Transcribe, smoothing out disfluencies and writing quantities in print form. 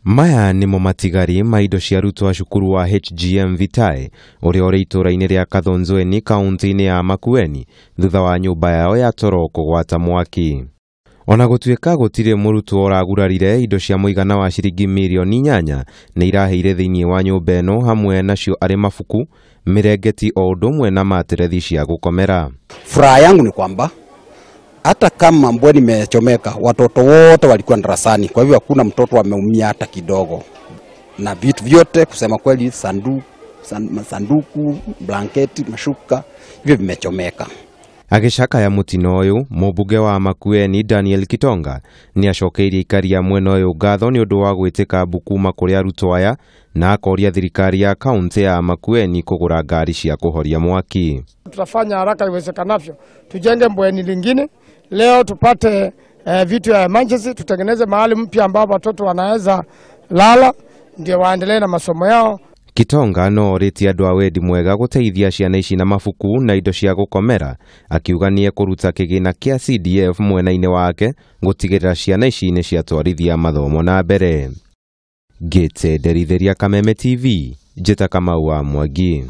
Maya nimo matigari ma indo cia arutwo a cukuru wa HGM Vitae uria uri itũra-inĩ ria Kathonzweni kaunti-inĩ ya Makueni thutha wa nyũmba yao ya toro kũgwata mwaki. Ona gũtuĩka gũtirĩ mũrutwo ũragurarire, indo cia mũigana wa ciringi mirioni 8 nĩ iraheire thĩinĩ wa nyũmba ĩno, hamwe nacio arĩ mabuku, mirengeti o ũndũ ũmwe na materethi cia gũkomera. Furaha yangu ni kwamba hata kama bweni imechomeka, watoto wote walikuwa darasani, kwa hivyo hakuna mtoto ameumia hata kidogo. Na vitu vyote kusema kweli, sanduku, blanketi, mashuka, hivyo vimechomeka. Agĩcakaya mutino ũyũ, mũmbunge wa Makueni Daniel Kitonga nĩ acokeirie ikaria mwena ũyũ ngatho nĩ ũndũ wa gwĩtĩka kuma kũrĩ arutwo aya, na akoria thirikari ya kaunti ya Makueni kũgũra ngari cia kũhoria mwaki. Tutafanya haraka iwezekanavyo tujenge bweni lingine. Leo tupate vitu ya emergency, tutengeneze mahali mpya ambapo watoto wanaweza lala ndio waendelee na masomo yao. Kitonga no orĩtie andũ a wendi mwega gũteithia ciana ici na mabuku na indo cia gũkomera, akiuga nĩ ekũruta kĩgĩna kĩa CDF mwena-inĩ wake gũtigĩrĩra ciana ici nĩ ciatwarithia mathomo na mbere. Gĩtenderithĩria Kameme TV, Njĩta Kamau wa Mwangi.